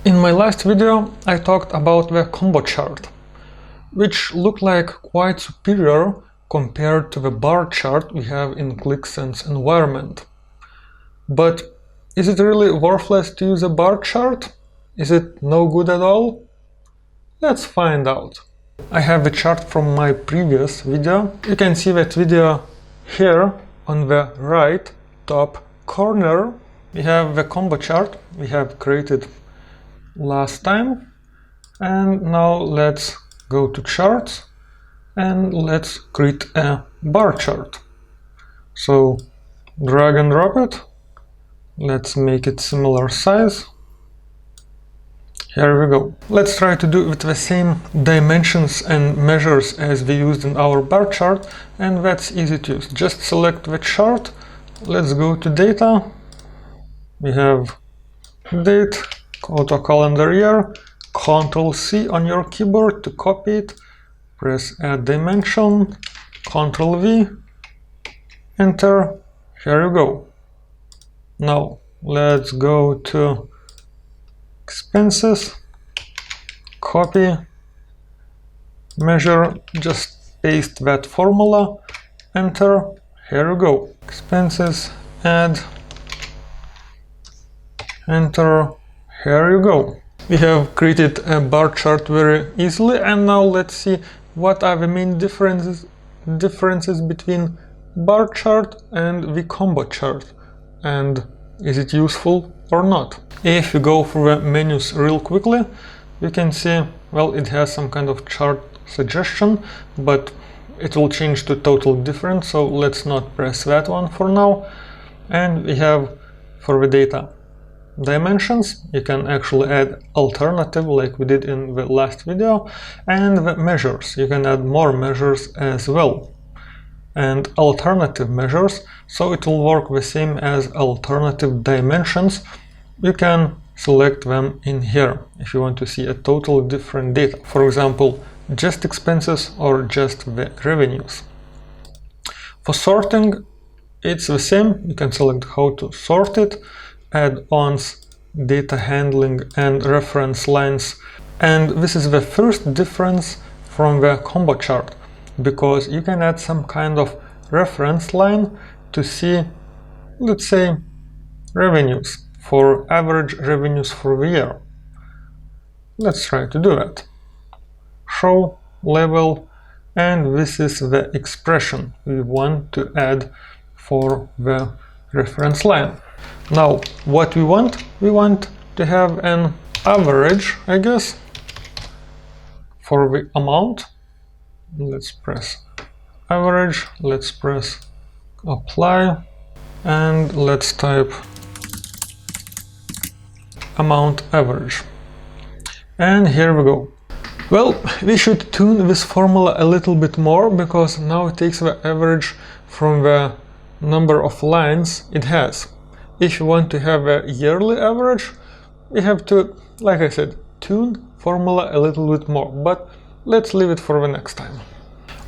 In my last video I talked about the combo chart, which looked like quite superior compared to the bar chart we have in Qlik Sense environment. But is it really worthless to use a bar chart? Is it no good at all? Let's find out. I have the chart from my previous video. You can see that video here on the right top corner. We have the combo chart we have created last time, and now let's go to charts and let's create a bar chart. So drag and drop it. Let's make it similar size. Here we go. Let's try to do it with the same dimensions and measures as we used in our bar chart, and that's easy to use. Just select the chart. Let's go to data. We have date, auto calendar year, Ctrl+C on your keyboard to copy it, press add dimension, Ctrl+V, enter, here you go. Now let's go to expenses, copy, measure, just paste that formula, enter, here you go. Expenses, add, enter, here you go. We have created a bar chart very easily, and now let's see what are the main differences between bar chart and the combo chart, and is it useful or not. If you go through the menus real quickly, you can see, well, it has some kind of chart suggestion, but it will change to totally different, so let's not press that one for now. And we have for the data dimensions, you can actually add alternative like we did in the last video, and the measures, you can add more measures as well, and alternative measures, so it will work the same as alternative dimensions. You can select them in here if you want to see a totally different data, for example just expenses or just the revenues. For sorting it's the same, you can select how to sort it, add-ons, data handling and reference lines, and this is the first difference from the combo chart, because you can add some kind of reference line to see, let's say, revenues, for average revenues for the year. Let's try to do that. Show label, and this is the expression we want to add for the reference line. Now what we want to have an average, I guess, for the amount. Let's press average, let's press apply, and let's type amount average, and here we go. Well, we should tune this formula a little bit more, because now it takes the average from the number of lines it has. If you want to have a yearly average, we have to, like I said, tune formula a little bit more, but let's leave it for the next time.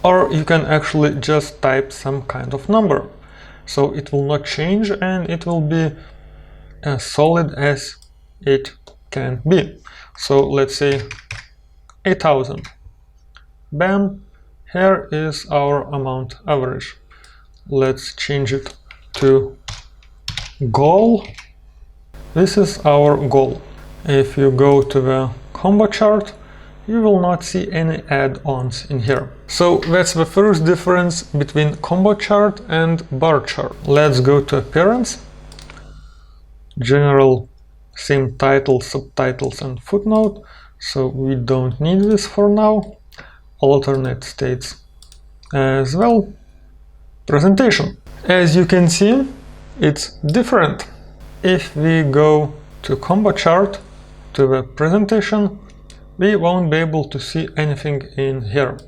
Or you can actually just type some kind of number, so it will not change and it will be as solid as it can be. So let's say 8,000. Bam, here is our amount average. Let's change it to goal. This is our goal. If you go to the combo chart, you will not see any add-ons in here. So that's the first difference between combo chart and bar chart. Let's go to appearance, general, same title, subtitles and footnote, so we don't need this for now. Alternate states as well. Presentation. As you can see, it's different. If we go to combo chart, to the presentation, we won't be able to see anything in here.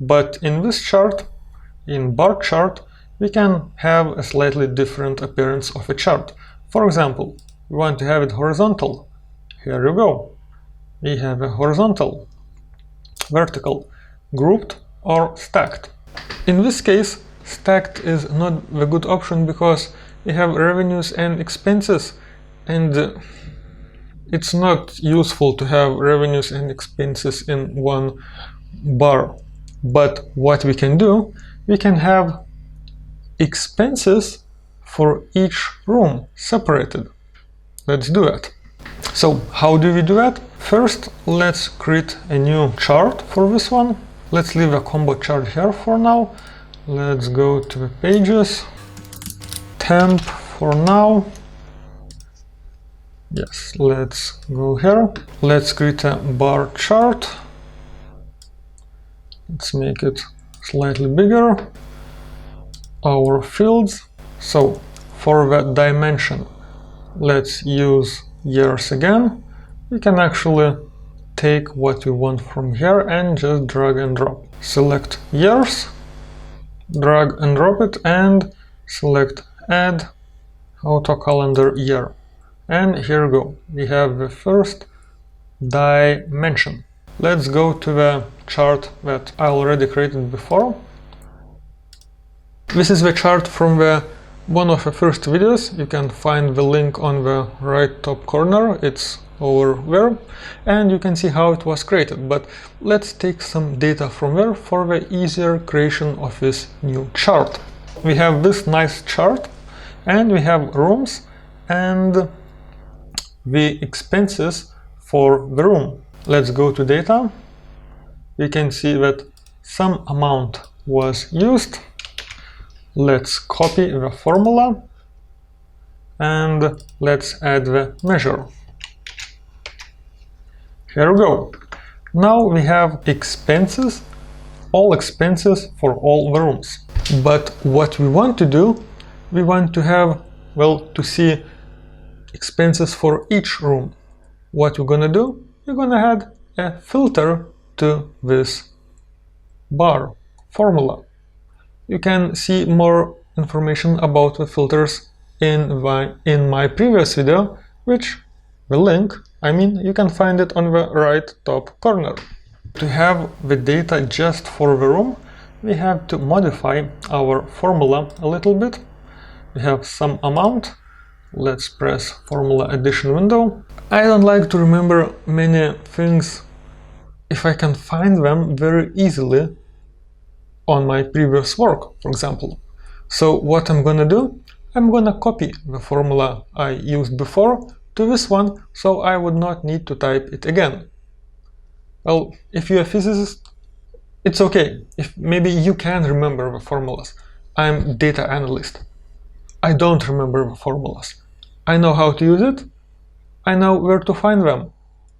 But in this chart, in bar chart, we can have a slightly different appearance of a chart. For example, we want to have it horizontal. Here you go. We have a horizontal, vertical, grouped or stacked. In this case, stacked is not the good option, because we have revenues and expenses, and it's not useful to have revenues and expenses in one bar. But what we can do, we can have expenses for each room separated. Let's do it. So how do we do that? First, let's create a new chart for this one. Let's leave a combo chart here for now. Let's go to the pages, temp for now. Yes, let's go here. Let's create a bar chart. Let's make it slightly bigger. Our fields. So for the dimension, let's use years again. We can actually take what we want from here and just drag and drop. Select years, drag and drop it, and select add auto calendar year. And here we go. We have the first dimension. Let's go to the chart that I already created before. This is the chart from one of the first videos. You can find the link on the right top corner. It's over there, and you can see how it was created. But let's take some data from there for the easier creation of this new chart. We have this nice chart, and we have rooms and the expenses for the room. Let's go to data. We can see that some amount was used. Let's copy the formula and let's add the measure. Here we go. Now we have expenses, all expenses for all the rooms. But what we want to do, we want to have, well, to see expenses for each room. What we're gonna do, we're gonna add a filter to this bar formula. You can see more information about the filters in my previous video, which the link, you can find it on the right top corner. To have the data just for the room, we have to modify our formula a little bit. We have some amount. Let's press formula addition window. I don't like to remember many things if I can find them very easily on my previous work, for example. So what I'm gonna do, I'm gonna copy the formula I used before to this one, so I would not need to type it again. Well, if you're a physicist, it's okay. If maybe you can remember the formulas. I'm data analyst. I don't remember the formulas. I know how to use it. I know where to find them.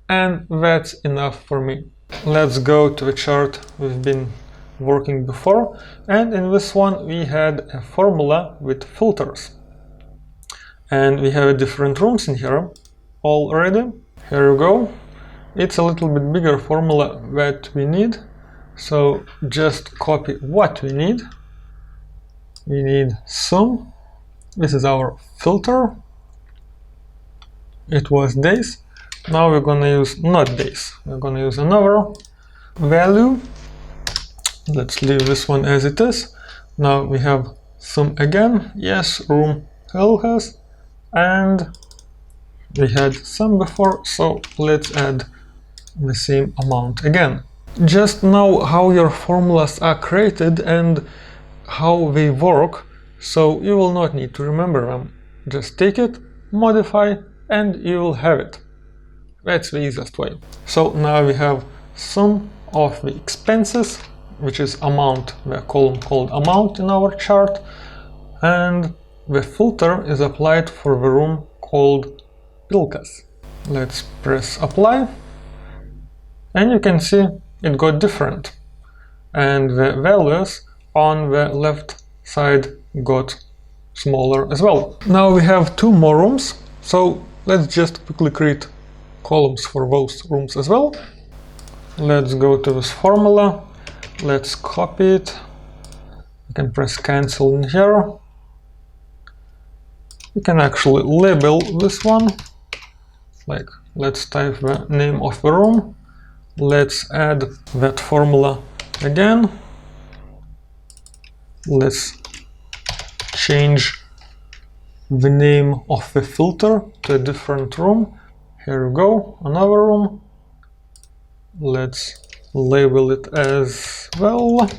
And that's enough for me. Let's go to the chart we've been working before, and in this one we had a formula with filters, and we have different rooms in here already. Here we go. It's a little bit bigger formula that we need, so just copy what we need. We need sum. This is our filter. It was days. Now we're gonna use not days, we're gonna use another value. Let's leave this one as it is. Now we have sum again. Yes, room L has, and we had sum before, so let's add the same amount again. Just know how your formulas are created and how they work, so you will not need to remember them. Just take it, modify, and you will have it. That's the easiest way. So now we have sum of the expenses, which is amount, the column called amount in our chart, and the filter is applied for the room called Ilkas. Let's press apply, and you can see it got different, and the values on the left side got smaller as well. Now we have two more rooms, so let's just quickly create columns for those rooms as well. Let's go to this formula. Let's copy it. You can press cancel in here. You can actually label this one. Like, let's type the name of the room. Let's add that formula again. Let's change the name of the filter to a different room. Here we go, another room. Let's label it as well.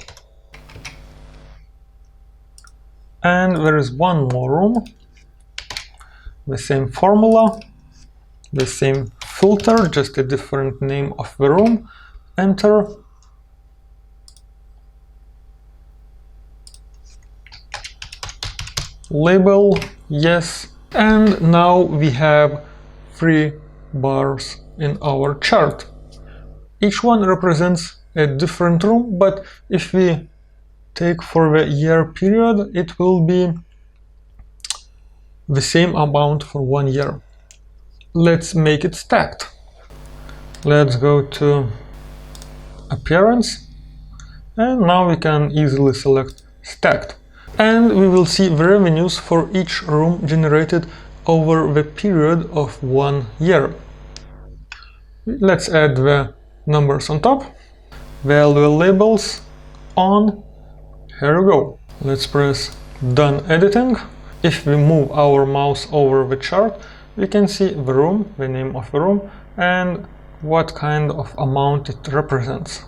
And there is one more room. The same formula, the same filter, just a different name of the room. Enter. Label, yes. And now we have 3 bars in our chart. Each one represents a different room, but if we take for the year period, it will be the same amount for 1 year. Let's make it stacked. Let's go to Appearance, and now we can easily select Stacked. And we will see the revenues for each room generated over the period of 1 year. Let's add the numbers on top. Value labels on. Here we go. Let's press Done Editing. If we move our mouse over the chart, we can see the room, the name of the room, and what kind of amount it represents.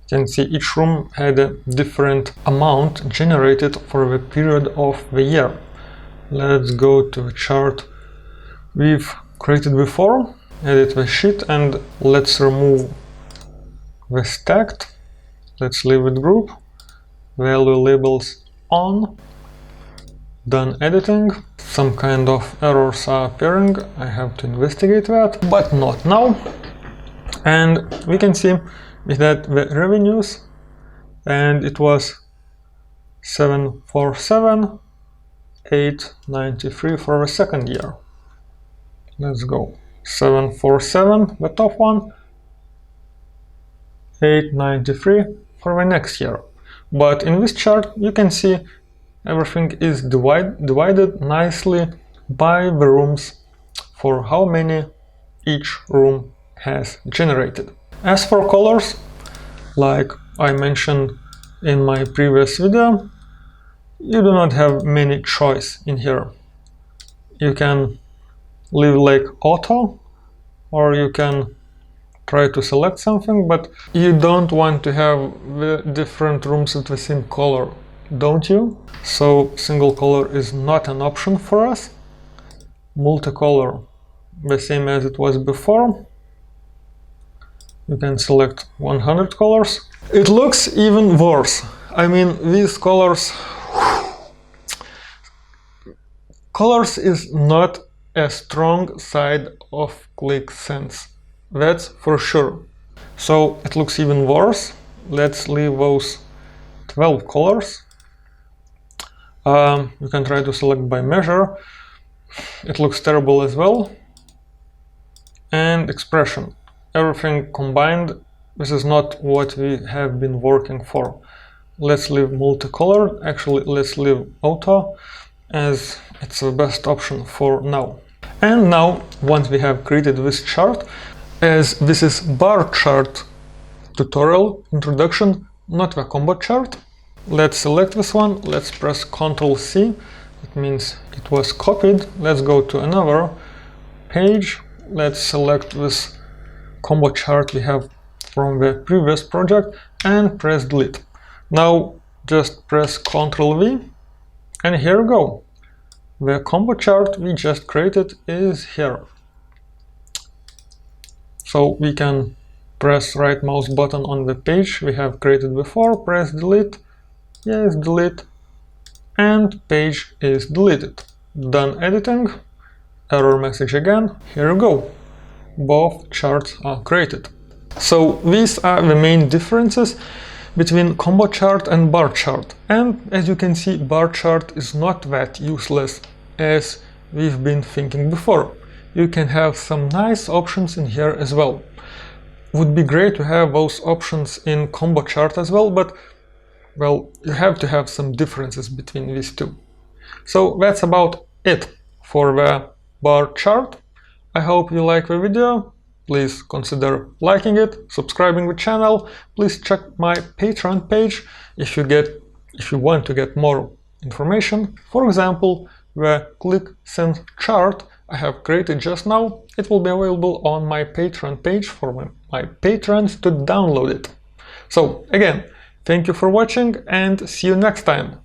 You can see each room had a different amount generated for the period of the year. Let's go to the chart we've created before, edit the sheet, and let's remove the stacked. Let's leave it group. Value labels on. Done editing. Some kind of errors are appearing. I have to investigate that, but not now. And we can see that the revenues, and it was 747,893 for the second year. Let's go 747, the top one, 893 for the next year. But in this chart you can see everything is divided nicely by the rooms for how many each room has generated. As for colors, like I mentioned in my previous video, you do not have many choice in here. You can leave like auto, or you can try to select something, but you don't want to have the different rooms with the same color, don't you? So single color is not an option for us. Multicolor, the same as it was before. You can select 100 colors. It looks even worse. I mean, these colors is not a strong side of Qlik Sense. That's for sure. So it looks even worse. Let's leave those 12 colors. You can try to select by measure. It looks terrible as well. And expression. Everything combined, this is not what we have been working for. Let's leave multicolor. Actually, let's leave auto, as it's the best option for now. And now, once we have created this chart, as this is bar chart tutorial introduction, not the combo chart, let's select this one. Let's press Ctrl C. It means it was copied. Let's go to another page. Let's select this combo chart we have from the previous project and press delete. Now just press Ctrl V, and here we go. The combo chart we just created is here. So we can press right mouse button on the page we have created before, press delete, yes, delete, and page is deleted. Done editing, error message again, here we go. Both charts are created. So these are the main differences between combo chart and bar chart. And as you can see, bar chart is not that useless as we've been thinking before. You can have some nice options in here as well. Would be great to have those options in combo chart as well, but well, you have to have some differences between these two. So that's about it for the bar chart. I hope you like the video. Please consider liking it, subscribing the channel. Please check my Patreon page if you want to get more information. For example, the Qlik Sense chart I have created just now, it will be available on my Patreon page for my patrons to download it. So again, thank you for watching and see you next time!